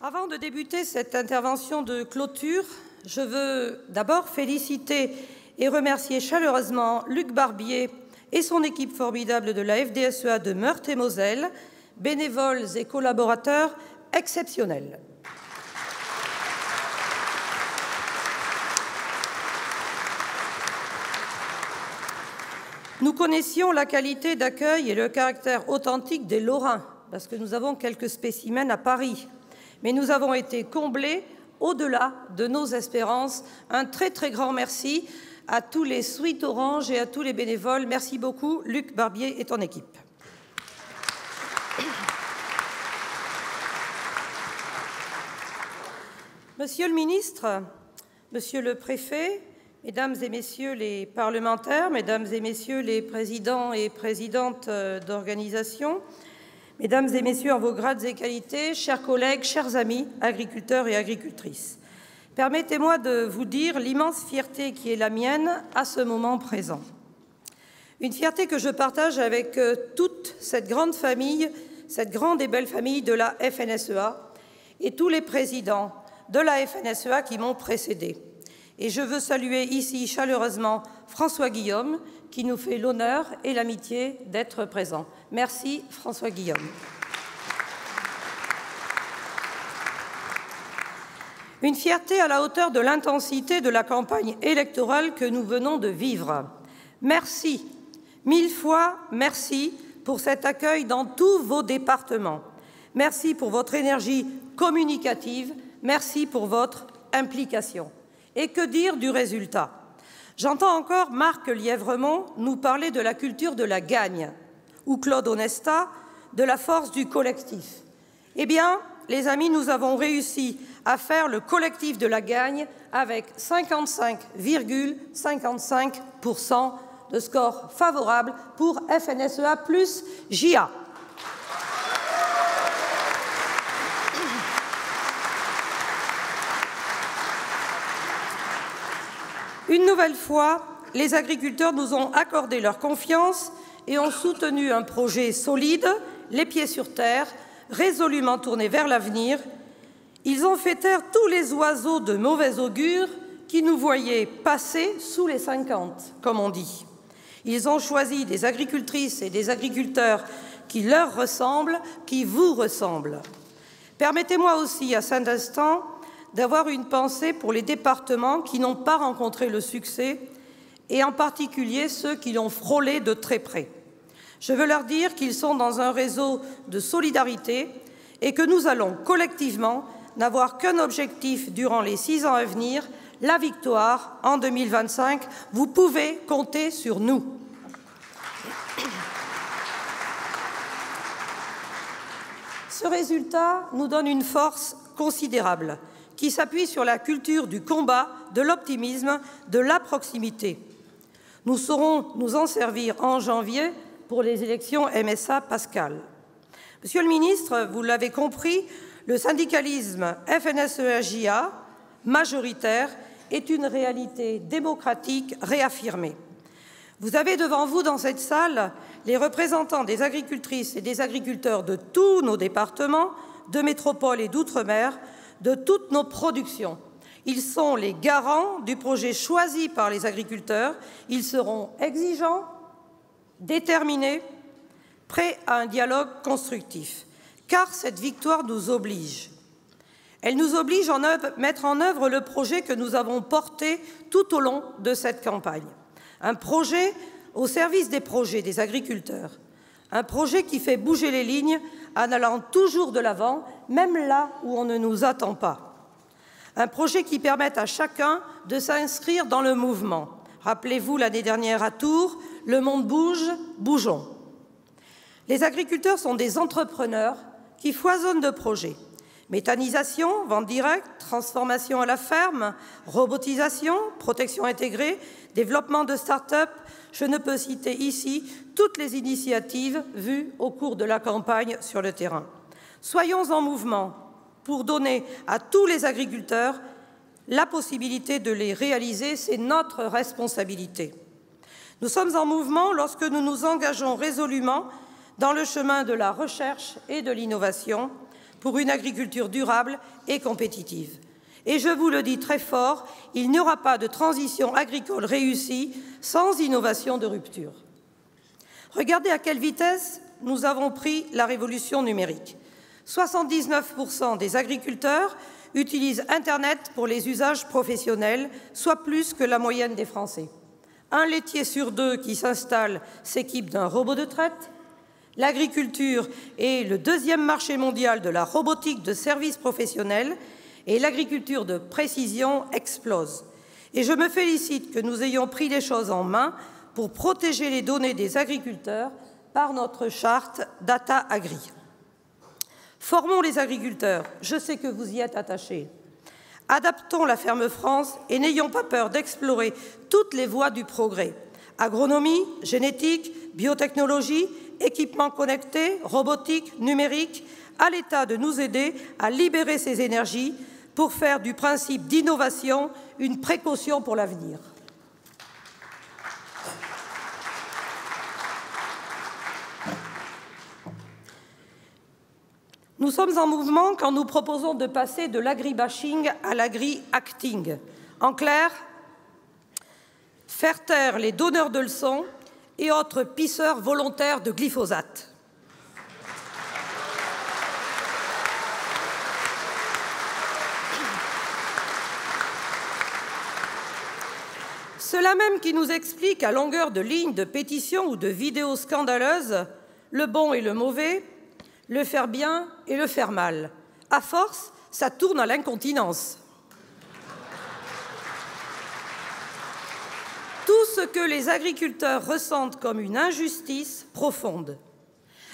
Avant de débuter cette intervention de clôture, je veux d'abord féliciter et remercier chaleureusement Luc Barbier et son équipe formidable de la FDSEA de Meurthe-et-Moselle, bénévoles et collaborateurs exceptionnels. Nous connaissions la qualité d'accueil et le caractère authentique des Lorrains, parce que nous avons quelques spécimens à Paris. Mais nous avons été comblés au-delà de nos espérances. Un très grand merci à tous les Sweet Orange et à tous les bénévoles. Merci beaucoup, Luc Barbier et ton équipe. Monsieur le ministre, Monsieur le préfet, Mesdames et Messieurs les parlementaires, Mesdames et Messieurs les présidents et présidentes d'organisations, Mesdames et Messieurs en vos grades et qualités, chers collègues, chers amis, agriculteurs et agricultrices, permettez-moi de vous dire l'immense fierté qui est la mienne à ce moment présent. Une fierté que je partage avec toute cette grande famille, cette grande et belle famille de la FNSEA et tous les présidents de la FNSEA qui m'ont précédé. Et je veux saluer ici chaleureusement François Guillaume, qui nous fait l'honneur et l'amitié d'être présent. Merci François Guillaume. Une fierté à la hauteur de l'intensité de la campagne électorale que nous venons de vivre. Merci, 1000 fois merci pour cet accueil dans tous vos départements. Merci pour votre énergie communicative, merci pour votre implication. Et que dire du résultat? J'entends encore Marc Lièvremont nous parler de la culture de la gagne, ou Claude Onesta de la force du collectif. Eh bien, les amis, nous avons réussi à faire le collectif de la gagne avec 55,55% de score favorable pour FNSEA plus JA. Une nouvelle fois, les agriculteurs nous ont accordé leur confiance et ont soutenu un projet solide, les pieds sur terre, résolument tourné vers l'avenir. Ils ont fait taire tous les oiseaux de mauvais augure qui nous voyaient passer sous les 50, comme on dit. Ils ont choisi des agricultrices et des agriculteurs qui leur ressemblent, qui vous ressemblent. Permettez-moi aussi, à cet instant, d'avoir une pensée pour les départements qui n'ont pas rencontré le succès, et en particulier ceux qui l'ont frôlé de très près. Je veux leur dire qu'ils sont dans un réseau de solidarité et que nous allons collectivement n'avoir qu'un objectif durant les 6 ans à venir, la victoire en 2025. Vous pouvez compter sur nous. Ce résultat nous donne une force considérable qui s'appuie sur la culture du combat, de l'optimisme, de la proximité. Nous saurons nous en servir en janvier pour les élections MSA Pascal. Monsieur le ministre, vous l'avez compris, le syndicalisme FNSEA-JA, majoritaire, est une réalité démocratique réaffirmée. Vous avez devant vous, dans cette salle, les représentants des agricultrices et des agriculteurs de tous nos départements, de métropole et d'outre-mer, de toutes nos productions. Ils sont les garants du projet choisi par les agriculteurs. Ils seront exigeants, déterminés, prêts à un dialogue constructif. Car cette victoire nous oblige. Elle nous oblige à mettre en œuvre le projet que nous avons porté tout au long de cette campagne. Un projet au service des projets des agriculteurs. Un projet qui fait bouger les lignes en allant toujours de l'avant, même là où on ne nous attend pas. Un projet qui permette à chacun de s'inscrire dans le mouvement. Rappelez-vous l'année dernière à Tours, le monde bouge, bougeons. Les agriculteurs sont des entrepreneurs qui foisonnent de projets. Méthanisation, vente directe, transformation à la ferme, robotisation, protection intégrée, développement de start-up. Je ne peux citer ici toutes les initiatives vues au cours de la campagne sur le terrain. Soyons en mouvement pour donner à tous les agriculteurs la possibilité de les réaliser. C'est notre responsabilité. Nous sommes en mouvement lorsque nous nous engageons résolument dans le chemin de la recherche et de l'innovation, pour une agriculture durable et compétitive. Et je vous le dis très fort, il n'y aura pas de transition agricole réussie sans innovation de rupture. Regardez à quelle vitesse nous avons pris la révolution numérique. 79% des agriculteurs utilisent Internet pour les usages professionnels, soit plus que la moyenne des Français. Un laitier sur 2 qui s'installe s'équipe d'un robot de traite. L'agriculture est le deuxième marché mondial de la robotique de services professionnels et l'agriculture de précision explose. Et je me félicite que nous ayons pris les choses en main pour protéger les données des agriculteurs par notre charte Data Agri. Formons les agriculteurs, je sais que vous y êtes attachés. Adaptons la ferme France et n'ayons pas peur d'explorer toutes les voies du progrès. Agronomie, génétique, biotechnologie, équipements connectés, robotique, numérique, à l'État de nous aider à libérer ces énergies pour faire du principe d'innovation une précaution pour l'avenir. Nous sommes en mouvement quand nous proposons de passer de l'agribashing à l'agri-acting. En clair, faire taire les donneurs de leçons et autres pisseurs volontaires de glyphosate. Ceux-là même qui nous expliquent à longueur de lignes, de pétitions ou de vidéos scandaleuses le bon et le mauvais, le faire bien et le faire mal. À force, ça tourne à l'incontinence. Tout ce que les agriculteurs ressentent comme une injustice profonde.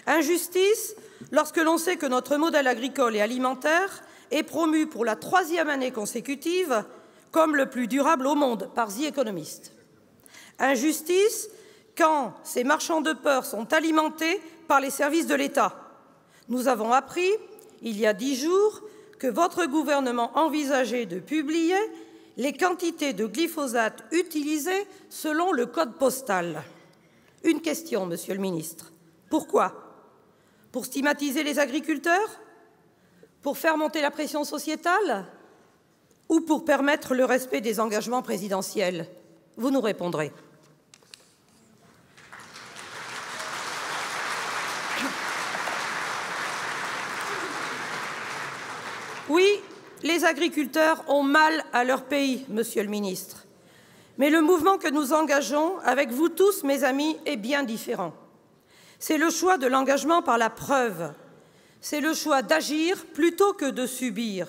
Injustice lorsque l'on sait que notre modèle agricole et alimentaire est promu pour la 3e année consécutive comme le plus durable au monde par The Economist. Injustice quand ces marchands de peur sont alimentés par les services de l'État. Nous avons appris, il y a 10 jours, que votre gouvernement envisageait de publier les quantités de glyphosate utilisées selon le code postal. Une question, Monsieur le ministre. Pourquoi? Pour stigmatiser les agriculteurs? Pour faire monter la pression sociétale? Ou pour permettre le respect des engagements présidentiels? Vous nous répondrez. Oui, les agriculteurs ont mal à leur pays, Monsieur le ministre. Mais le mouvement que nous engageons, avec vous tous, mes amis, est bien différent. C'est le choix de l'engagement par la preuve. C'est le choix d'agir plutôt que de subir.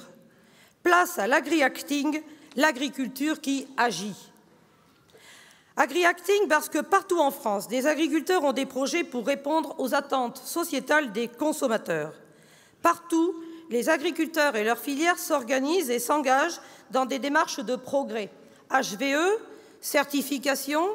Place à l'agri-acting, l'agriculture qui agit. Agri-acting parce que partout en France, des agriculteurs ont des projets pour répondre aux attentes sociétales des consommateurs. Partout, les agriculteurs et leurs filières s'organisent et s'engagent dans des démarches de progrès. HVE, certification,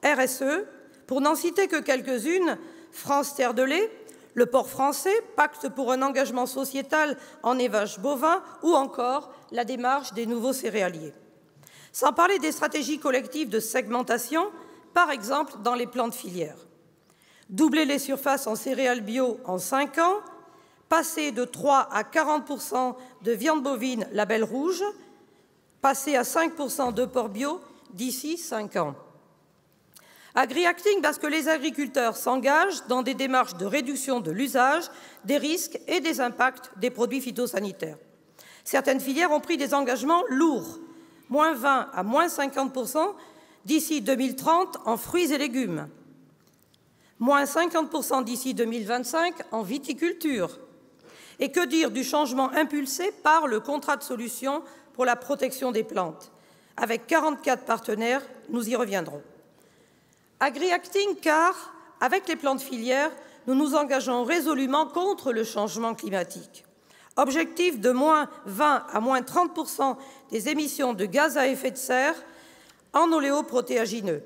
RSE, pour n'en citer que quelques-unes, France Terre de lait, le porc français, pacte pour un engagement sociétal en élevage bovin ou encore la démarche des nouveaux céréaliers. Sans parler des stratégies collectives de segmentation, par exemple dans les plans de filière. Doubler les surfaces en céréales bio en 5 ans, passer de 3 à 40% de viande bovine label rouge, passer à 5% de porc bio d'ici 5 ans. Agri-acting parce que les agriculteurs s'engagent dans des démarches de réduction de l'usage, des risques et des impacts des produits phytosanitaires. Certaines filières ont pris des engagements lourds, moins 20 à moins 50% d'ici 2030 en fruits et légumes, moins 50% d'ici 2025 en viticulture. Et que dire du changement impulsé par le contrat de solutions pour la protection des plantes? Avec 44 partenaires, nous y reviendrons. Agri-acting car, avec les plans de filière, nous nous engageons résolument contre le changement climatique. Objectif de moins 20 à moins 30% des émissions de gaz à effet de serre en oléoprotéagineux.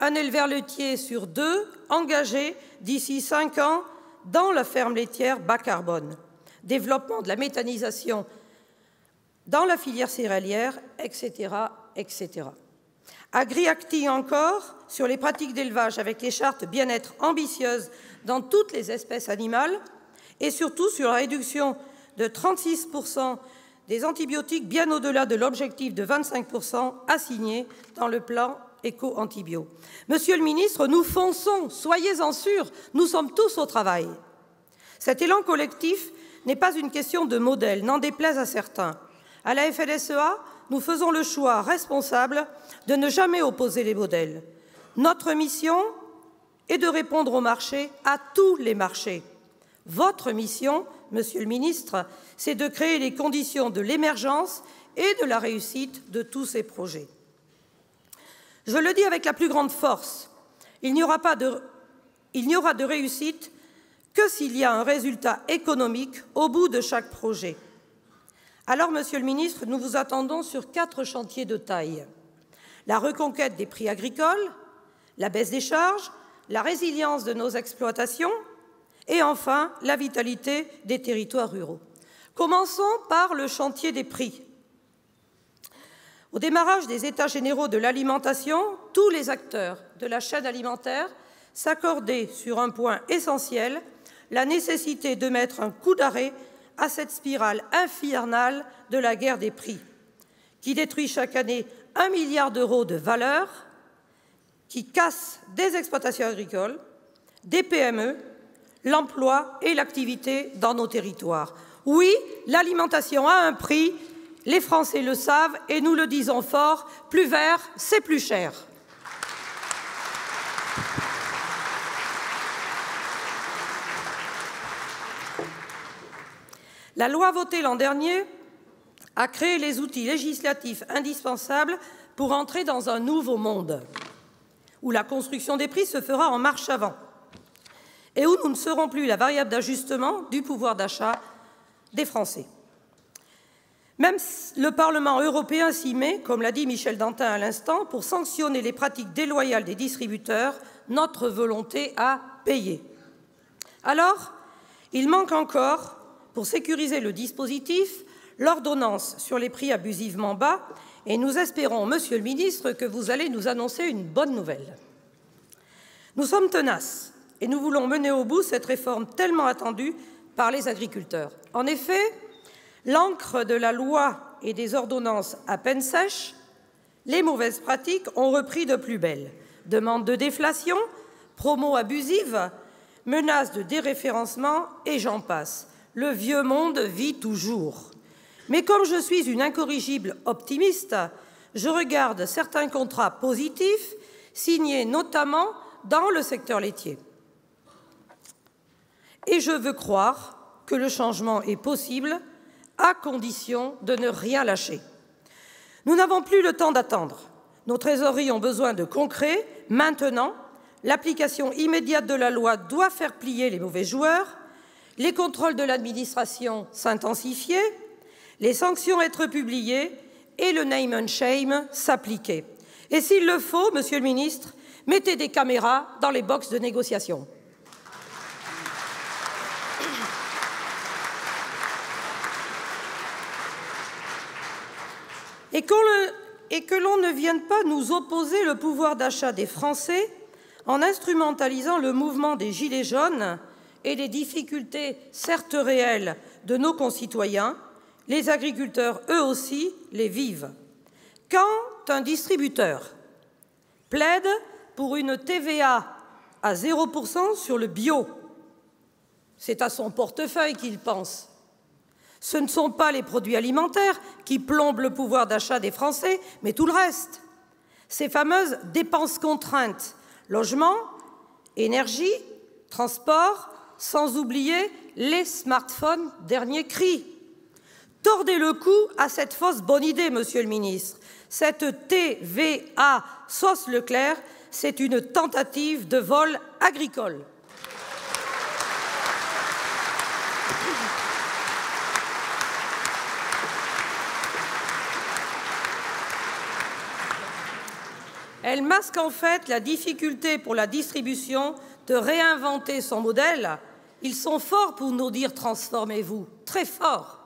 Un éleveur laitier sur 2 engagé d'ici 5 ans dans la ferme laitière bas carbone. Développement de la méthanisation dans la filière céréalière, etc., etc. Agri-acting encore sur les pratiques d'élevage avec les chartes bien-être ambitieuses dans toutes les espèces animales et surtout sur la réduction de 36% des antibiotiques, bien au-delà de l'objectif de 25% assigné dans le plan éco-antibio. Monsieur le ministre, nous fonçons, soyez-en sûrs, nous sommes tous au travail. Cet élan collectif n'est pas une question de modèle, n'en déplaise à certains. À la FNSEA, nous faisons le choix responsable de ne jamais opposer les modèles. Notre mission est de répondre au marché, à tous les marchés. Votre mission, Monsieur le ministre, c'est de créer les conditions de l'émergence et de la réussite de tous ces projets. Je le dis avec la plus grande force, il n'y aura de réussite que s'il y a un résultat économique au bout de chaque projet. Alors, Monsieur le ministre, nous vous attendons sur 4 chantiers de taille. La reconquête des prix agricoles, la baisse des charges, la résilience de nos exploitations et enfin la vitalité des territoires ruraux. Commençons par le chantier des prix. Au démarrage des États généraux de l'alimentation, tous les acteurs de la chaîne alimentaire s'accordaient sur un point essentiel, la nécessité de mettre un coup d'arrêt à cette spirale infernale de la guerre des prix, qui détruit chaque année 1 milliard d'euros de valeur, qui casse des exploitations agricoles, des PME, l'emploi et l'activité dans nos territoires. Oui, l'alimentation a un prix, les Français le savent et nous le disons fort, plus vert, c'est plus cher. La loi votée l'an dernier a créé les outils législatifs indispensables pour entrer dans un nouveau monde, où la construction des prix se fera en marche avant et où nous ne serons plus la variable d'ajustement du pouvoir d'achat des Français. Même le Parlement européen s'y met, comme l'a dit Michel Dantin à l'instant, pour sanctionner les pratiques déloyales des distributeurs, notre volonté à payer. Alors, il manque encore, pour sécuriser le dispositif, l'ordonnance sur les prix abusivement bas, et nous espérons, Monsieur le ministre, que vous allez nous annoncer une bonne nouvelle. Nous sommes tenaces et nous voulons mener au bout cette réforme tellement attendue par les agriculteurs. En effet, l'encre de la loi et des ordonnances à peine sèche, les mauvaises pratiques ont repris de plus belle. Demande de déflation, promos abusives, menaces de déréférencement et j'en passe. Le vieux monde vit toujours. Mais comme je suis une incorrigible optimiste, je regarde certains contrats positifs signés notamment dans le secteur laitier. Et je veux croire que le changement est possible à condition de ne rien lâcher. Nous n'avons plus le temps d'attendre. Nos trésoreries ont besoin de concret. Maintenant, l'application immédiate de la loi doit faire plier les mauvais joueurs, les contrôles de l'administration s'intensifier, les sanctions être publiées et le name and shame s'appliquer. Et s'il le faut, Monsieur le ministre, mettez des caméras dans les boxes de négociation. Et que l'on ne vienne pas nous opposer le pouvoir d'achat des Français en instrumentalisant le mouvement des Gilets jaunes et les difficultés, certes réelles, de nos concitoyens, les agriculteurs, eux aussi, les vivent. Quand un distributeur plaide pour une TVA à 0% sur le bio, c'est à son portefeuille qu'il pense. Ce ne sont pas les produits alimentaires qui plombent le pouvoir d'achat des Français, mais tout le reste. Ces fameuses dépenses contraintes, logement, énergie, transport, sans oublier les smartphones dernier cri. Tordez le cou à cette fausse bonne idée, Monsieur le ministre. Cette TVA sauce Leclerc, c'est une tentative de vol agricole. Elle masque en fait la difficulté pour la distribution de réinventer son modèle. Ils sont forts pour nous dire « transformez-vous », très forts.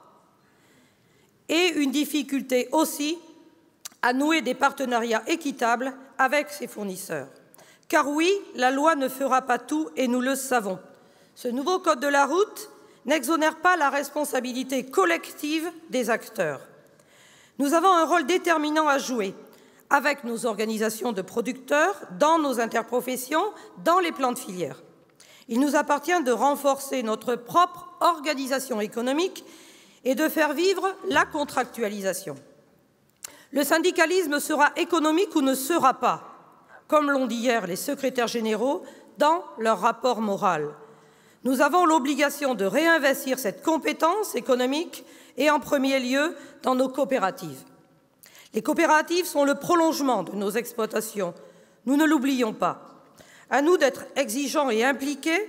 Et une difficulté aussi à nouer des partenariats équitables avec ses fournisseurs. Car oui, la loi ne fera pas tout et nous le savons. Ce nouveau code de la route n'exonère pas la responsabilité collective des acteurs. Nous avons un rôle déterminant à jouer avec nos organisations de producteurs, dans nos interprofessions, dans les plans de filière. Il nous appartient de renforcer notre propre organisation économique et de faire vivre la contractualisation. Le syndicalisme sera économique ou ne sera pas, comme l'ont dit hier les secrétaires généraux dans leur rapport moral. Nous avons l'obligation de réinvestir cette compétence économique et en premier lieu dans nos coopératives. Les coopératives sont le prolongement de nos exploitations. Nous ne l'oublions pas. À nous d'être exigeants et impliqués,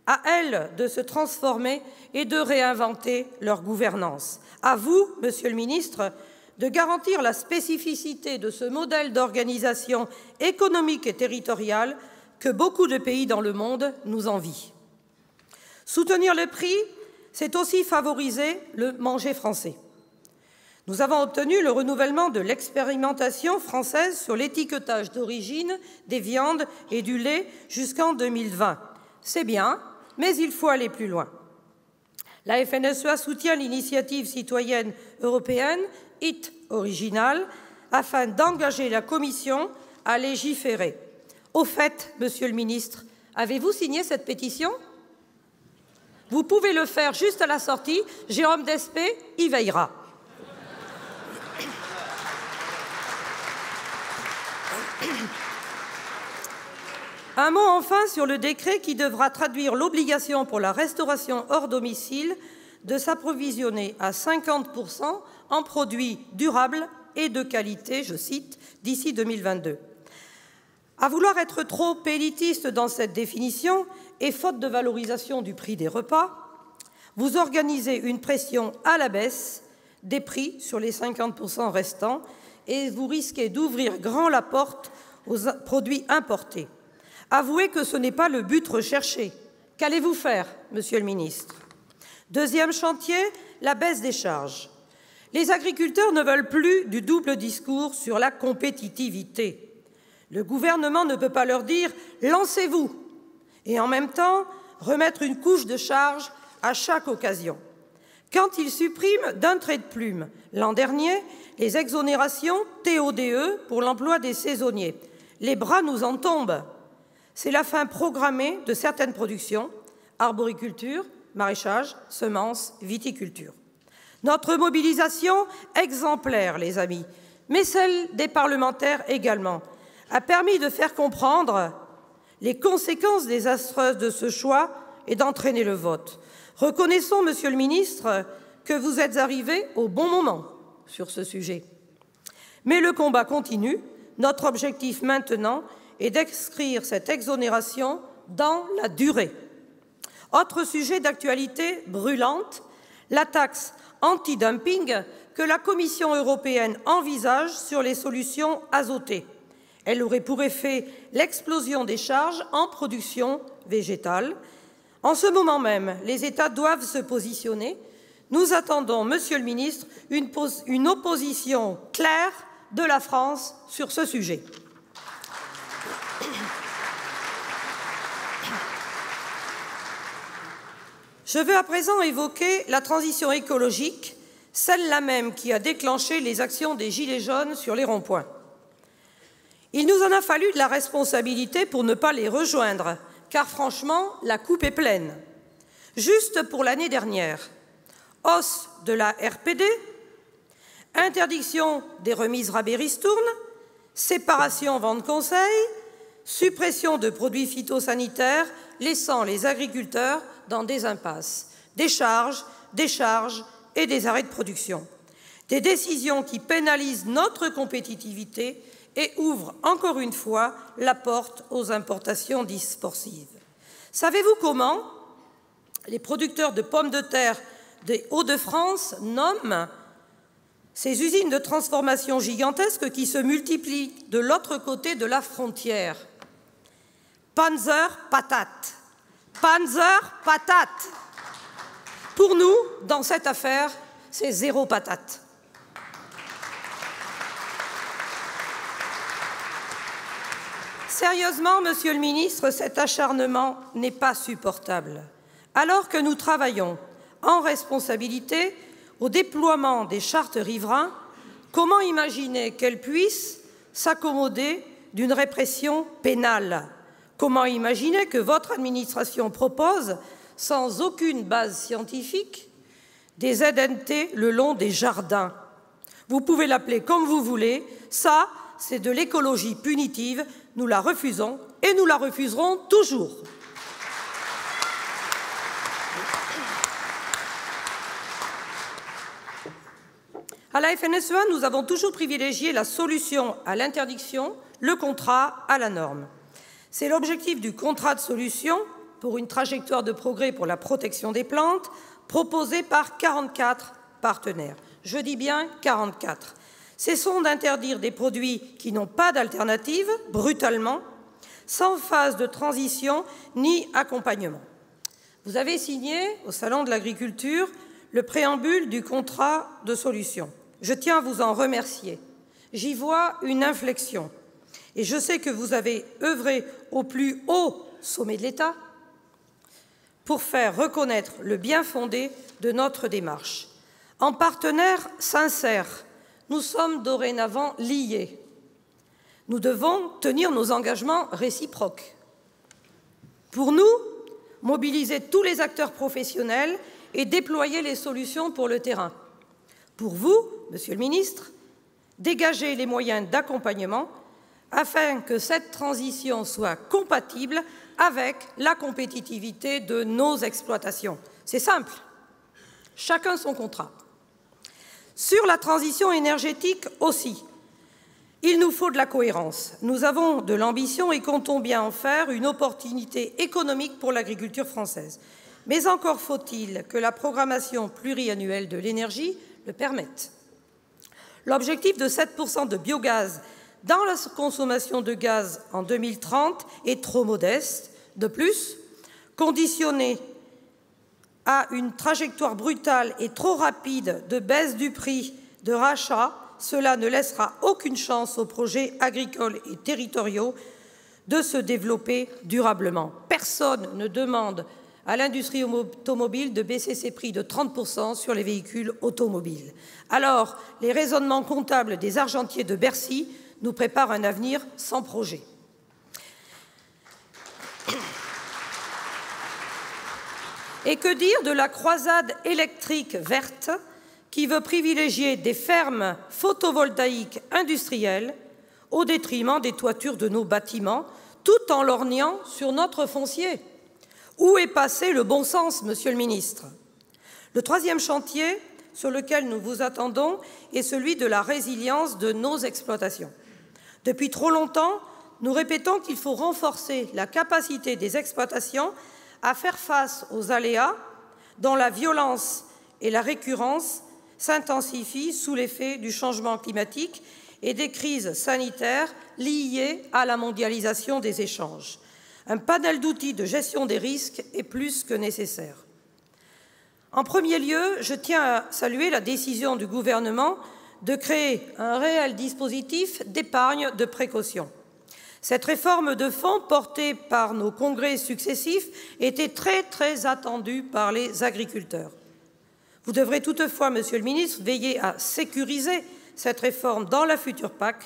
à elles de se transformer et de réinventer leur gouvernance. À vous, Monsieur le Ministre, de garantir la spécificité de ce modèle d'organisation économique et territoriale que beaucoup de pays dans le monde nous envient. Soutenir le prix, c'est aussi favoriser le manger français. Nous avons obtenu le renouvellement de l'expérimentation française sur l'étiquetage d'origine des viandes et du lait jusqu'en 2020. C'est bien, mais il faut aller plus loin. La FNSEA soutient l'initiative citoyenne européenne Eat Original afin d'engager la Commission à légiférer. Au fait, Monsieur le Ministre, avez-vous signé cette pétition? Vous pouvez le faire juste à la sortie. Jérôme Despé y veillera. Un mot enfin sur le décret qui devra traduire l'obligation pour la restauration hors domicile de s'approvisionner à 50% en produits durables et de qualité, je cite, d'ici 2022. À vouloir être trop élitiste dans cette définition et faute de valorisation du prix des repas, vous organisez une pression à la baisse des prix sur les 50% restants et vous risquez d'ouvrir grand la porte aux produits importés. Avouez que ce n'est pas le but recherché. Qu'allez-vous faire, Monsieur le Ministre? Deuxième chantier, la baisse des charges. Les agriculteurs ne veulent plus du double discours sur la compétitivité. Le gouvernement ne peut pas leur dire « lancez-vous » et en même temps remettre une couche de charge à chaque occasion. Quand il supprime d'un trait de plume, l'an dernier, les exonérations TODE pour l'emploi des saisonniers, les bras nous en tombent. C'est la fin programmée de certaines productions, arboriculture, maraîchage, semences, viticulture. Notre mobilisation exemplaire, les amis, mais celle des parlementaires également, a permis de faire comprendre les conséquences désastreuses de ce choix et d'entraîner le vote. Reconnaissons, Monsieur le Ministre, que vous êtes arrivé au bon moment sur ce sujet. Mais le combat continue. Notre objectif maintenant est d'inscrire cette exonération dans la durée. Autre sujet d'actualité brûlante, la taxe anti-dumping que la Commission européenne envisage sur les solutions azotées. Elle aurait pour effet l'explosion des charges en production végétale. En ce moment même, les États doivent se positionner. Nous attendons, Monsieur le Ministre, une opposition claire de la France sur ce sujet. Je veux à présent évoquer la transition écologique, celle-là même qui a déclenché les actions des Gilets jaunes sur les ronds-points. Il nous en a fallu de la responsabilité pour ne pas les rejoindre, car franchement, la coupe est pleine. Juste pour l'année dernière, hausse de la RPD, interdiction des remises rabais-ristournes, séparation vente-conseil, suppression de produits phytosanitaires, laissant les agriculteurs dans des impasses, des charges et des arrêts de production. Des décisions qui pénalisent notre compétitivité et ouvrent encore une fois la porte aux importations dites sportives. Savez-vous comment les producteurs de pommes de terre des Hauts-de-France nomment ces usines de transformation gigantesques qui se multiplient de l'autre côté de la frontière? Panzer patate. Panzer patate. Pour nous, dans cette affaire, c'est zéro patate. Sérieusement, Monsieur le Ministre, cet acharnement n'est pas supportable. Alors que nous travaillons en responsabilité au déploiement des chartes riverains, comment imaginer qu'elles puissent s'accommoder d'une répression pénale? Comment imaginer que votre administration propose, sans aucune base scientifique, des ZNT le long des jardins? Vous pouvez l'appeler comme vous voulez, ça, c'est de l'écologie punitive. Nous la refusons et nous la refuserons toujours. À la FNSEA, nous avons toujours privilégié la solution à l'interdiction, le contrat à la norme. C'est l'objectif du contrat de solution pour une trajectoire de progrès pour la protection des plantes, proposé par 44 partenaires. Je dis bien 44. Cessons d'interdire des produits qui n'ont pas d'alternative, brutalement, sans phase de transition ni accompagnement. Vous avez signé, au Salon de l'Agriculture, le préambule du contrat de solution. Je tiens à vous en remercier. J'y vois une inflexion. Et je sais que vous avez œuvré au plus haut sommet de l'État pour faire reconnaître le bien-fondé de notre démarche. En partenaires sincères, nous sommes dorénavant liés. Nous devons tenir nos engagements réciproques. Pour nous, mobiliser tous les acteurs professionnels et déployer les solutions pour le terrain. Pour vous, Monsieur le Ministre, dégager les moyens d'accompagnement afin que cette transition soit compatible avec la compétitivité de nos exploitations. C'est simple, chacun son contrat. Sur la transition énergétique aussi, il nous faut de la cohérence. Nous avons de l'ambition et comptons bien en faire une opportunité économique pour l'agriculture française. Mais encore faut-il que la programmation pluriannuelle de l'énergie le permette. L'objectif de 7% de biogaz dans la consommation de gaz en 2030 est trop modeste. De plus, conditionné à une trajectoire brutale et trop rapide de baisse du prix de rachat, cela ne laissera aucune chance aux projets agricoles et territoriaux de se développer durablement. Personne ne demande à l'industrie automobile de baisser ses prix de 30% sur les véhicules automobiles. Alors, les raisonnements comptables des argentiers de Bercy nous préparent un avenir sans projet. Et que dire de la croisade électrique verte qui veut privilégier des fermes photovoltaïques industrielles au détriment des toitures de nos bâtiments, tout en lorgnant sur notre foncier? Où est passé le bon sens, Monsieur le Ministre? Le troisième chantier sur lequel nous vous attendons est celui de la résilience de nos exploitations. Depuis trop longtemps, nous répétons qu'il faut renforcer la capacité des exploitations à faire face aux aléas dont la violence et la récurrence s'intensifient sous l'effet du changement climatique et des crises sanitaires liées à la mondialisation des échanges. Un panel d'outils de gestion des risques est plus que nécessaire. En premier lieu, je tiens à saluer la décision du gouvernement de créer un réel dispositif d'épargne de précaution. Cette réforme de fond, portée par nos congrès successifs, était très attendue par les agriculteurs. Vous devrez toutefois, Monsieur le Ministre, veiller à sécuriser cette réforme dans la future PAC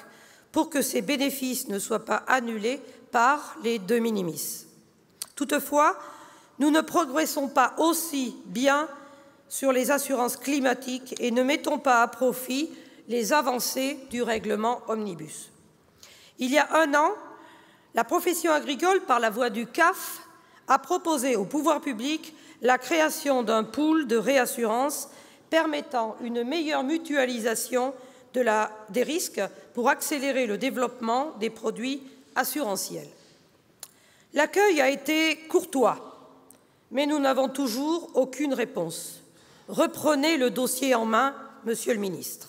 pour que ses bénéfices ne soient pas annulés par les de minimis. Toutefois, nous ne progressons pas aussi bien sur les assurances climatiques et ne mettons pas à profit les avancées du règlement Omnibus. Il y a un an, la profession agricole, par la voie du CAF, a proposé au pouvoir public la création d'un pool de réassurance permettant une meilleure mutualisation des risques pour accélérer le développement des produits assurantiels. L'accueil a été courtois, mais nous n'avons toujours aucune réponse. Reprenez le dossier en main, Monsieur le Ministre.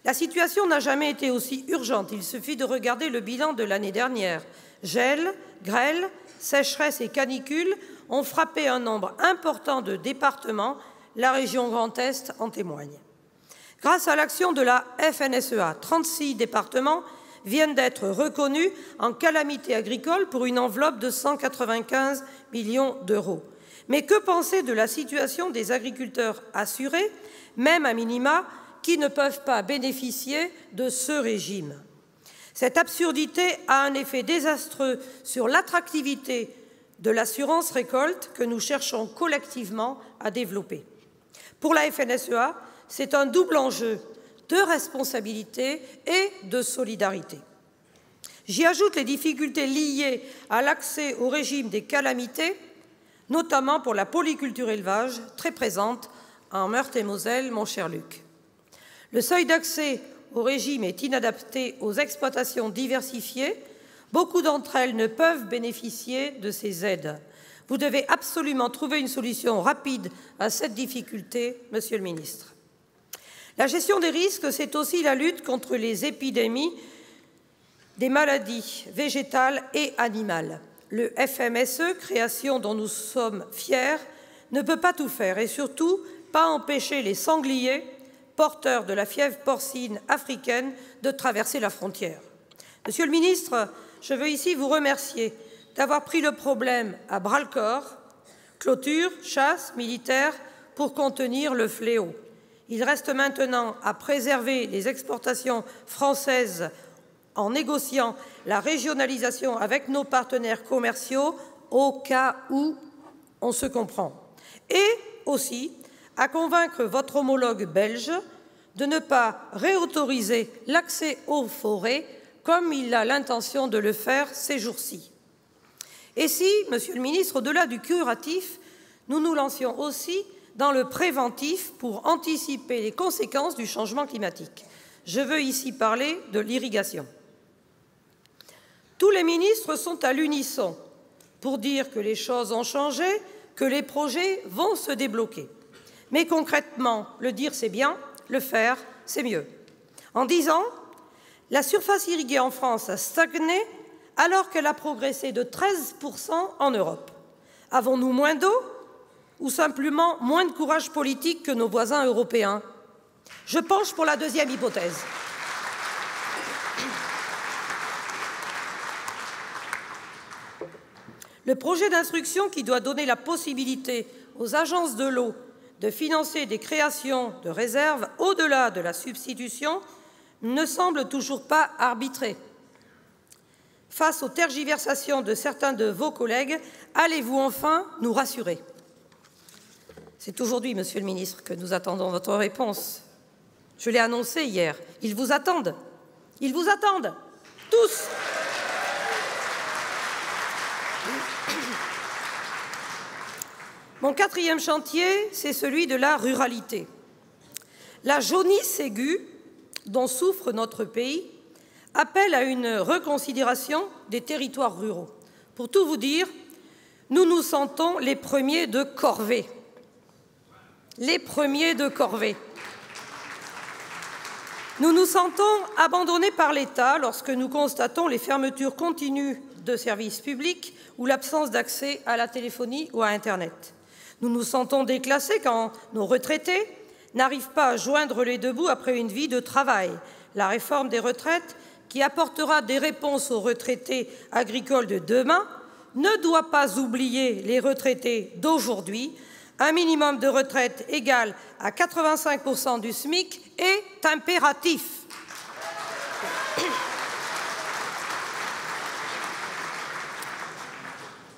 La situation n'a jamais été aussi urgente. Il suffit de regarder le bilan de l'année dernière. Gel, grêle, sécheresse et canicule ont frappé un nombre important de départements. La région Grand Est en témoigne. Grâce à l'action de la FNSEA, 36 départements viennent d'être reconnus en calamité agricole pour une enveloppe de 195 millions d'euros. Mais que penser de la situation des agriculteurs assurés, même à minima, qui ne peuvent pas bénéficier de ce régime? Cette absurdité a un effet désastreux sur l'attractivité de l'assurance récolte que nous cherchons collectivement à développer. Pour la FNSEA, c'est un double enjeu de responsabilité et de solidarité. J'y ajoute les difficultés liées à l'accès au régime des calamités, notamment pour la polyculture élevage, très présente en Meurthe-et-Moselle, mon cher Luc. Le seuil d'accès au régime est inadapté aux exploitations diversifiées. Beaucoup d'entre elles ne peuvent bénéficier de ces aides. Vous devez absolument trouver une solution rapide à cette difficulté, Monsieur le ministre. La gestion des risques, c'est aussi la lutte contre les épidémies des maladies végétales et animales. Le FMSE, création dont nous sommes fiers, ne peut pas tout faire et surtout pas empêcher les sangliers porteurs de la fièvre porcine africaine de traverser la frontière. Monsieur le ministre, je veux ici vous remercier d'avoir pris le problème à bras-le-corps, clôture, chasse, militaire, pour contenir le fléau. Il reste maintenant à préserver les exportations françaises en négociant la régionalisation avec nos partenaires commerciaux au cas où on se comprend. Et aussi à convaincre votre homologue belge de ne pas réautoriser l'accès aux forêts comme il a l'intention de le faire ces jours-ci. Et si, Monsieur le ministre, au-delà du curatif, nous nous lancions aussi dans le préventif pour anticiper les conséquences du changement climatique. Je veux ici parler de l'irrigation. Tous les ministres sont à l'unisson pour dire que les choses ont changé, que les projets vont se débloquer. Mais concrètement, le dire c'est bien, le faire c'est mieux. En 10 ans, la surface irriguée en France a stagné alors qu'elle a progressé de 13% en Europe. Avons-nous moins d'eau ou simplement moins de courage politique que nos voisins européens? Je penche pour la deuxième hypothèse. Le projet d'instruction qui doit donner la possibilité aux agences de l'eau de financer des créations de réserves au-delà de la substitution ne semble toujours pas arbitré. Face aux tergiversations de certains de vos collègues, allez-vous enfin nous rassurer? C'est aujourd'hui, Monsieur le ministre, que nous attendons votre réponse. Je l'ai annoncé hier. Ils vous attendent. Ils vous attendent. Tous. Mon quatrième chantier, c'est celui de la ruralité. La jaunisse aiguë dont souffre notre pays appelle à une reconsidération des territoires ruraux. Pour tout vous dire, nous nous sentons les premiers de corvée. Les premiers de corvée. Nous nous sentons abandonnés par l'État lorsque nous constatons les fermetures continues de services publics ou l'absence d'accès à la téléphonie ou à Internet. Nous nous sentons déclassés quand nos retraités n'arrivent pas à joindre les deux bouts après une vie de travail. La réforme des retraites, qui apportera des réponses aux retraités agricoles de demain, ne doit pas oublier les retraités d'aujourd'hui. Un minimum de retraite égal à 85% du SMIC est impératif.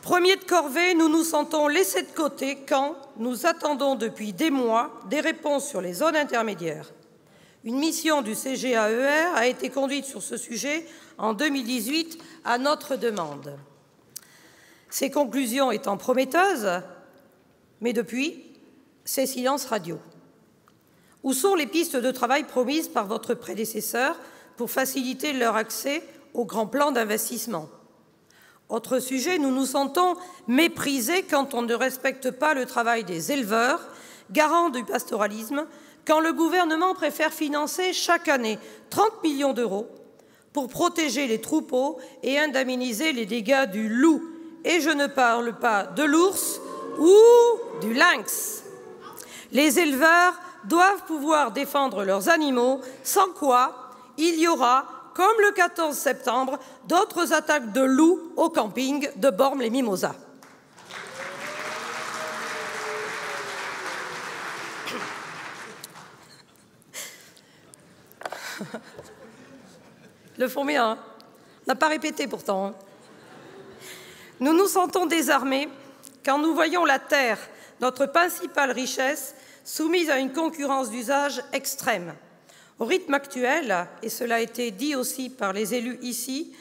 Premiers de corvée, nous nous sentons laissés de côté quand nous attendons depuis des mois des réponses sur les zones intermédiaires. Une mission du CGAER a été conduite sur ce sujet en 2018 à notre demande. Ces conclusions étant prometteuses, mais depuis, c'est silence radio. Où sont les pistes de travail promises par votre prédécesseur pour faciliter leur accès au grand plan d'investissement? Autre sujet, nous nous sentons méprisés quand on ne respecte pas le travail des éleveurs, garants du pastoralisme, quand le gouvernement préfère financer chaque année 30 millions d'euros pour protéger les troupeaux et indemniser les dégâts du loup. Et je ne parle pas de l'ours ou du lynx. Les éleveurs doivent pouvoir défendre leurs animaux, sans quoi il y aura, comme le 14 septembre, d'autres attaques de loups au camping de Bormes-les-Mimosas. Le font bien, hein. On n'a pas répété pourtant. Hein. Nous nous sentons désarmés quand nous voyons la terre, notre principale richesse, soumise à une concurrence d'usage extrême. Au rythme actuel, et cela a été dit aussi par les élus ici,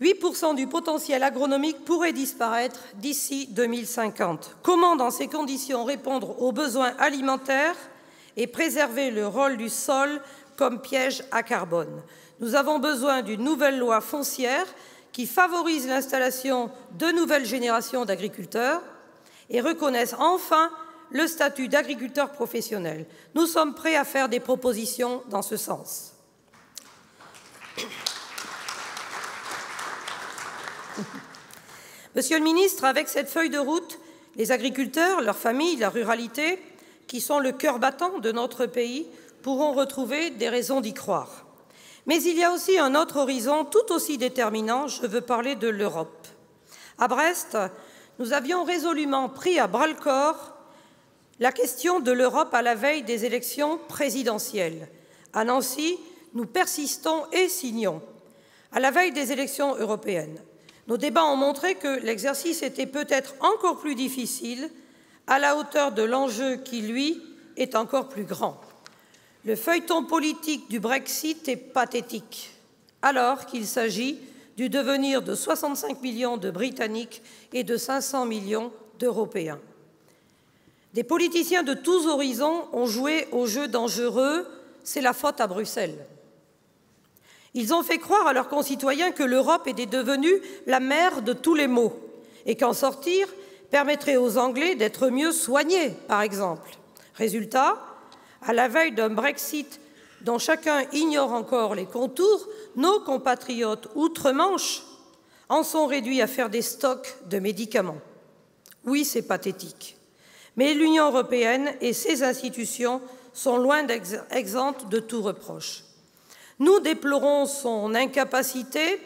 8% du potentiel agronomique pourrait disparaître d'ici 2050. Comment, dans ces conditions, répondre aux besoins alimentaires et préserver le rôle du sol comme piège à carbone? Nous avons besoin d'une nouvelle loi foncière qui favorise l'installation de nouvelles générations d'agriculteurs et reconnaisse enfin le statut d'agriculteur professionnel. Nous sommes prêts à faire des propositions dans ce sens. Monsieur le ministre, avec cette feuille de route, les agriculteurs, leurs familles, la ruralité, qui sont le cœur battant de notre pays, pourront retrouver des raisons d'y croire. Mais il y a aussi un autre horizon tout aussi déterminant, je veux parler de l'Europe. À Brest, nous avions résolument pris à bras-le-corps la question de l'Europe à la veille des élections présidentielles. À Nancy, nous persistons et signons. À la veille des élections européennes, nos débats ont montré que l'exercice était peut-être encore plus difficile, à la hauteur de l'enjeu qui, lui, est encore plus grand. Le feuilleton politique du Brexit est pathétique, alors qu'il s'agit du devenir de 65 millions de Britanniques et de 500 millions d'Européens. Des politiciens de tous horizons ont joué au jeu dangereux, c'est la faute à Bruxelles. Ils ont fait croire à leurs concitoyens que l'Europe était devenue la mère de tous les maux et qu'en sortir permettrait aux Anglais d'être mieux soignés, par exemple. Résultat, à la veille d'un Brexit dont chacun ignore encore les contours, nos compatriotes outre-Manche en sont réduits à faire des stocks de médicaments. Oui, c'est pathétique. Mais l'Union européenne et ses institutions sont loin exemptes de tout reproche. Nous déplorons son incapacité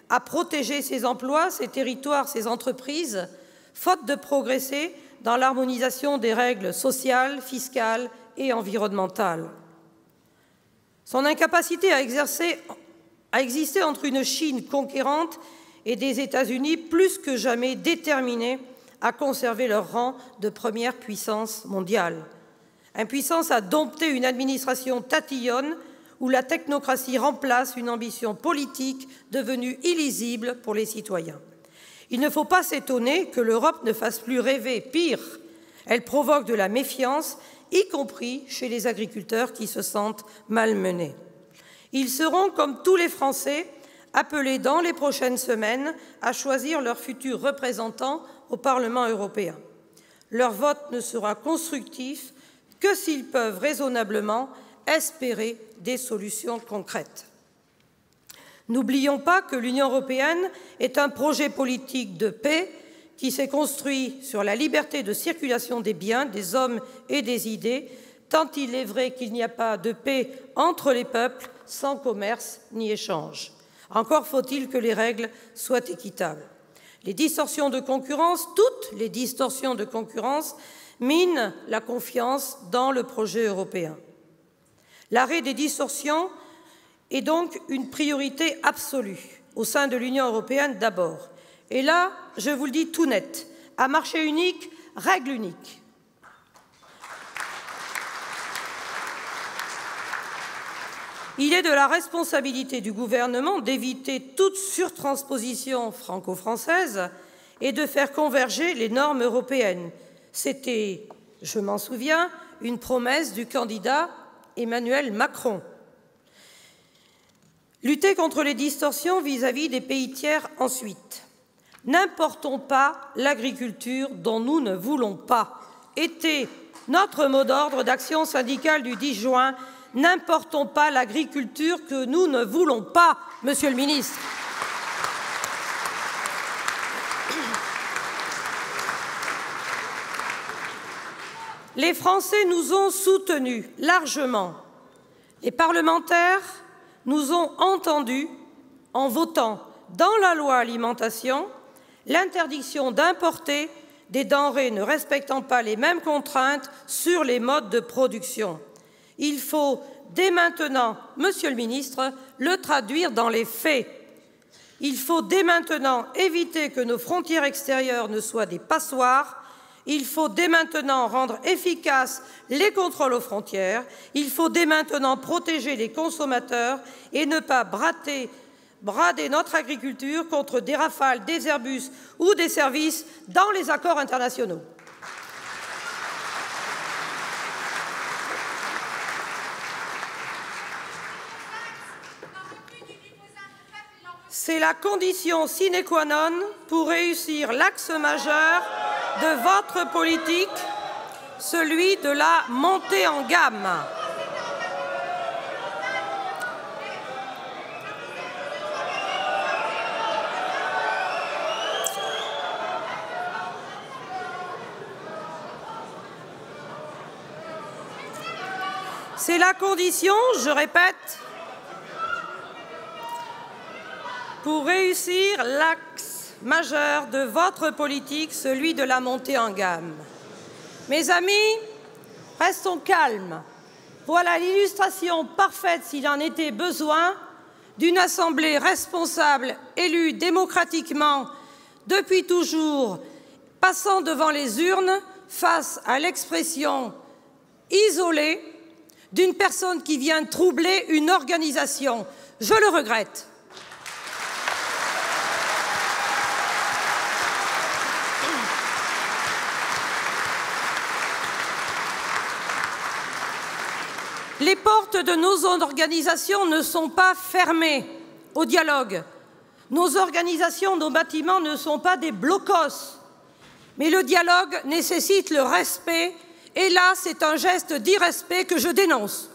à protéger ses emplois, ses territoires, ses entreprises, faute de progresser dans l'harmonisation des règles sociales, fiscales et environnementales. Son incapacité à exister entre une Chine conquérante et des États-Unis plus que jamais déterminés à conserver leur rang de première puissance mondiale. Impuissance à dompter une administration tatillonne où la technocratie remplace une ambition politique devenue illisible pour les citoyens. Il ne faut pas s'étonner que l'Europe ne fasse plus rêver. Pire, elle provoque de la méfiance, y compris chez les agriculteurs qui se sentent malmenés. Ils seront, comme tous les Français, appelés dans les prochaines semaines à choisir leurs futurs représentants au Parlement européen. Leur vote ne sera constructif que s'ils peuvent raisonnablement espérer des solutions concrètes. N'oublions pas que l'Union européenne est un projet politique de paix qui s'est construit sur la liberté de circulation des biens, des hommes et des idées, tant il est vrai qu'il n'y a pas de paix entre les peuples sans commerce ni échange. Encore faut-il que les règles soient équitables. Les distorsions de concurrence, toutes les distorsions de concurrence, minent la confiance dans le projet européen. L'arrêt des distorsions est donc une priorité absolue au sein de l'Union européenne d'abord. Et là, je vous le dis tout net, à marché unique, règle unique. Il est de la responsabilité du gouvernement d'éviter toute surtransposition franco-française et de faire converger les normes européennes. C'était, je m'en souviens, une promesse du candidat Emmanuel Macron. Lutter contre les distorsions vis-à-vis des pays tiers ensuite. N'importons pas l'agriculture dont nous ne voulons pas. Était notre mot d'ordre d'action syndicale du 10 juin. N'importons pas l'agriculture que nous ne voulons pas, Monsieur le ministre. Les Français nous ont soutenus largement. Les parlementaires nous ont entendus en votant dans la loi alimentation l'interdiction d'importer des denrées ne respectant pas les mêmes contraintes sur les modes de production. Il faut dès maintenant, Monsieur le ministre, le traduire dans les faits. Il faut dès maintenant éviter que nos frontières extérieures ne soient des passoires. Il faut dès maintenant rendre efficaces les contrôles aux frontières. Il faut dès maintenant protéger les consommateurs et ne pas brader notre agriculture contre des Rafales, des Airbus ou des services dans les accords internationaux. C'est la condition sine qua non pour réussir l'axe majeur de votre politique, celui de la montée en gamme. C'est la condition, je répète, pour réussir l'axe majeur de votre politique, celui de la montée en gamme. Mes amis, restons calmes. Voilà l'illustration parfaite, s'il en était besoin, d'une assemblée responsable, élue démocratiquement depuis toujours, passant devant les urnes face à l'expression isolée d'une personne qui vient troubler une organisation. Je le regrette. Les portes de nos organisations ne sont pas fermées au dialogue. Nos organisations, nos bâtiments ne sont pas des blocos. Mais le dialogue nécessite le respect, et là, c'est un geste d'irrespect que je dénonce.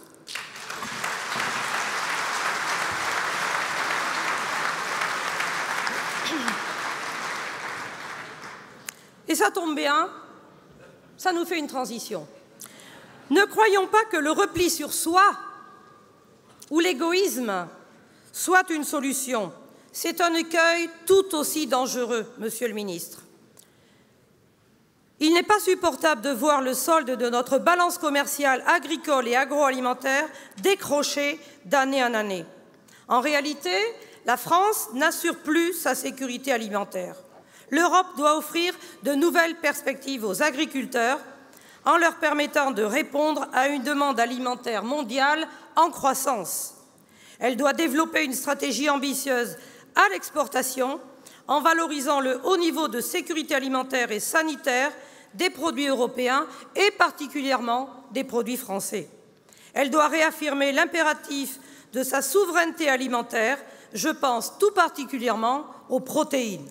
Et ça tombe bien, ça nous fait une transition. Ne croyons pas que le repli sur soi ou l'égoïsme soit une solution. C'est un écueil tout aussi dangereux, Monsieur le ministre. Il n'est pas supportable de voir le solde de notre balance commerciale agricole et agroalimentaire décrocher d'année en année. En réalité, la France n'assure plus sa sécurité alimentaire. L'Europe doit offrir de nouvelles perspectives aux agriculteurs en leur permettant de répondre à une demande alimentaire mondiale en croissance. Elle doit développer une stratégie ambitieuse à l'exportation en valorisant le haut niveau de sécurité alimentaire et sanitaire des produits européens et particulièrement des produits français. Elle doit réaffirmer l'impératif de sa souveraineté alimentaire, je pense tout particulièrement aux protéines.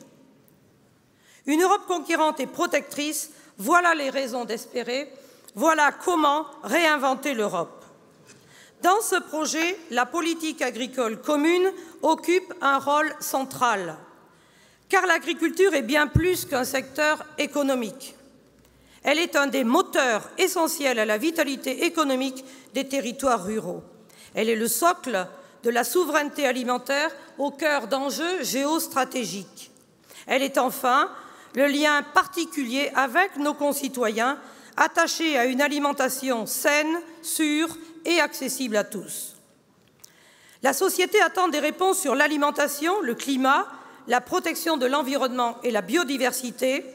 Une Europe conquérante et protectrice, voilà les raisons d'espérer, voilà comment réinventer l'Europe. Dans ce projet, la politique agricole commune occupe un rôle central, car l'agriculture est bien plus qu'un secteur économique. Elle est un des moteurs essentiels à la vitalité économique des territoires ruraux. Elle est le socle de la souveraineté alimentaire au cœur d'enjeux géostratégiques. Elle est enfin le lien particulier avec nos concitoyens attachés à une alimentation saine, sûre et accessible à tous. La société attend des réponses sur l'alimentation, le climat, la protection de l'environnement et la biodiversité.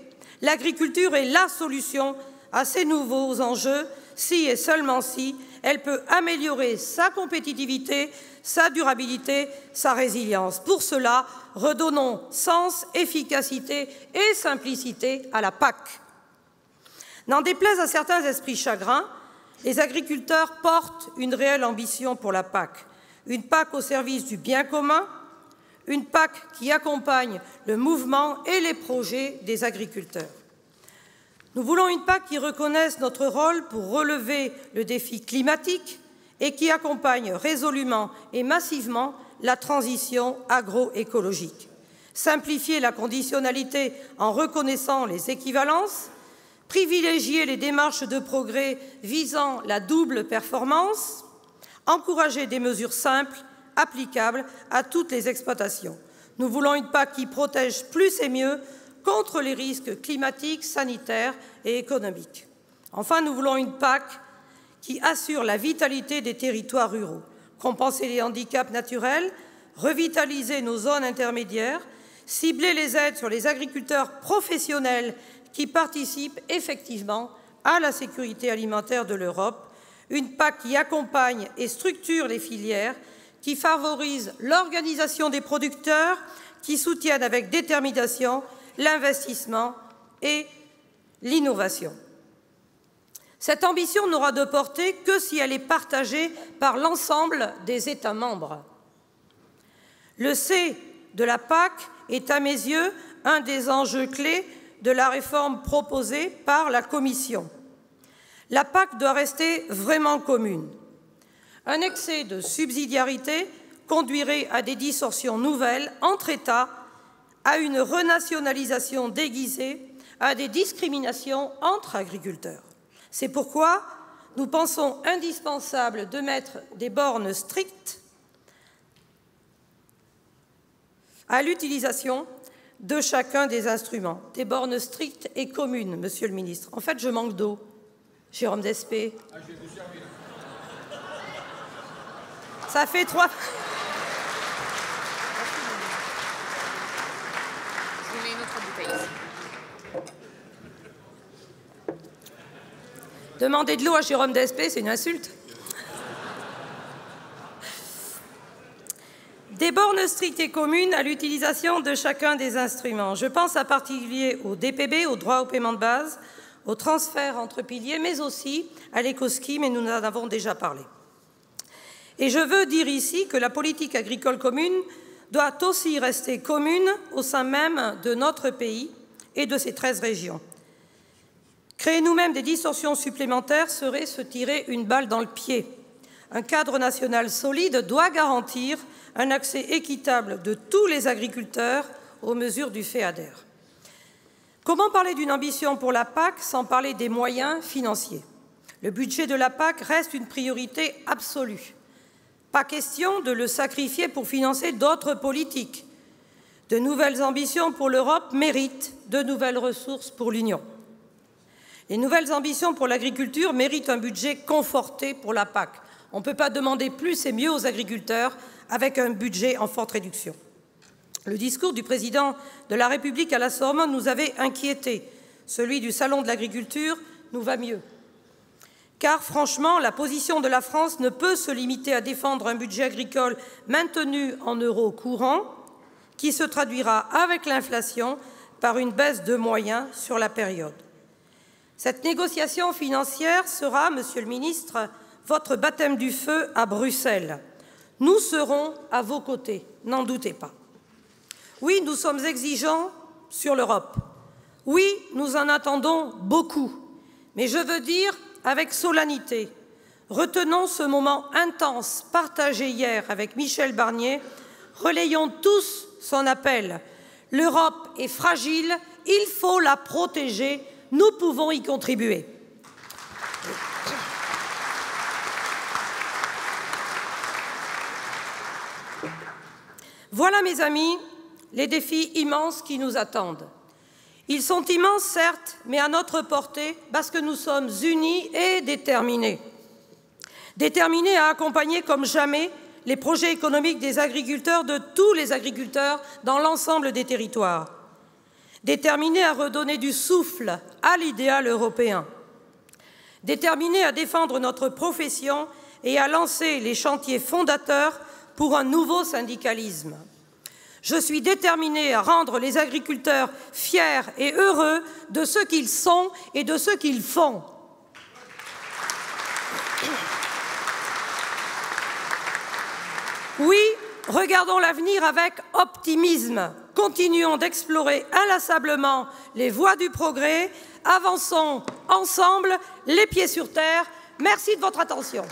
L'agriculture est la solution à ces nouveaux enjeux si et seulement si elle peut améliorer sa compétitivité, sa durabilité, sa résilience. Pour cela, redonnons sens, efficacité et simplicité à la PAC. N'en déplaise à certains esprits chagrins, les agriculteurs portent une réelle ambition pour la PAC. Une PAC au service du bien commun, une PAC qui accompagne le mouvement et les projets des agriculteurs. Nous voulons une PAC qui reconnaisse notre rôle pour relever le défi climatique et qui accompagne résolument et massivement la transition agroécologique. Simplifier la conditionnalité en reconnaissant les équivalences, privilégier les démarches de progrès visant la double performance, encourager des mesures simples, applicables à toutes les exploitations. Nous voulons une PAC qui protège plus et mieux contre les risques climatiques, sanitaires et économiques. Enfin, nous voulons une PAC qui assure la vitalité des territoires ruraux, compenser les handicaps naturels, revitaliser nos zones intermédiaires, cibler les aides sur les agriculteurs professionnels qui participent effectivement à la sécurité alimentaire de l'Europe, une PAC qui accompagne et structure les filières, qui favorise l'organisation des producteurs, qui soutiennent avec détermination l'investissement et l'innovation. Cette ambition n'aura de portée que si elle est partagée par l'ensemble des États membres. Le C de la PAC est, à mes yeux, un des enjeux clés de la réforme proposée par la Commission. La PAC doit rester vraiment commune. Un excès de subsidiarité conduirait à des distorsions nouvelles entre États, à une renationalisation déguisée, à des discriminations entre agriculteurs. C'est pourquoi nous pensons indispensable de mettre des bornes strictes à l'utilisation de chacun des instruments. Des bornes strictes et communes, Monsieur le Ministre. En fait, je manque d'eau. Jérôme Despé. Ah, je vais vous servir. Ça fait 3... Je vous mets une autre bouteille ici. Demander de l'eau à Jérôme Despé, c'est une insulte. Des bornes strictes et communes à l'utilisation de chacun des instruments. Je pense en particulier au DPB, au droit au paiement de base, au transfert entre piliers, mais aussi à l'éco-ski, mais nous en avons déjà parlé. Et je veux dire ici que la politique agricole commune doit aussi rester commune au sein même de notre pays et de ses 13 régions. Créer nous-mêmes des distorsions supplémentaires serait se tirer une balle dans le pied. Un cadre national solide doit garantir un accès équitable de tous les agriculteurs aux mesures du FEADER. Comment parler d'une ambition pour la PAC sans parler des moyens financiers? Le budget de la PAC reste une priorité absolue. Pas question de le sacrifier pour financer d'autres politiques. De nouvelles ambitions pour l'Europe méritent de nouvelles ressources pour l'Union. Les nouvelles ambitions pour l'agriculture méritent un budget conforté pour la PAC. On ne peut pas demander plus et mieux aux agriculteurs avec un budget en forte réduction. Le discours du président de la République à la Sorbonne nous avait inquiétés. Celui du Salon de l'agriculture nous va mieux. Car, franchement, la position de la France ne peut se limiter à défendre un budget agricole maintenu en euros courants, qui se traduira avec l'inflation par une baisse de moyens sur la période. Cette négociation financière sera, Monsieur le Ministre, votre baptême du feu à Bruxelles. Nous serons à vos côtés, n'en doutez pas. Oui, nous sommes exigeants sur l'Europe. Oui, nous en attendons beaucoup. Mais je veux dire avec solennité, retenons ce moment intense partagé hier avec Michel Barnier, relayons tous son appel. L'Europe est fragile, il faut la protéger, nous pouvons y contribuer. Voilà, mes amis, les défis immenses qui nous attendent. Ils sont immenses, certes, mais à notre portée, parce que nous sommes unis et déterminés. Déterminés à accompagner comme jamais les projets économiques des agriculteurs, de tous les agriculteurs, dans l'ensemble des territoires. Déterminés à redonner du souffle à l'idéal européen. Déterminés à défendre notre profession et à lancer les chantiers fondateurs pour un nouveau syndicalisme. Je suis déterminée à rendre les agriculteurs fiers et heureux de ce qu'ils sont et de ce qu'ils font. Oui, regardons l'avenir avec optimisme. Continuons d'explorer inlassablement les voies du progrès. Avançons ensemble, les pieds sur terre. Merci de votre attention.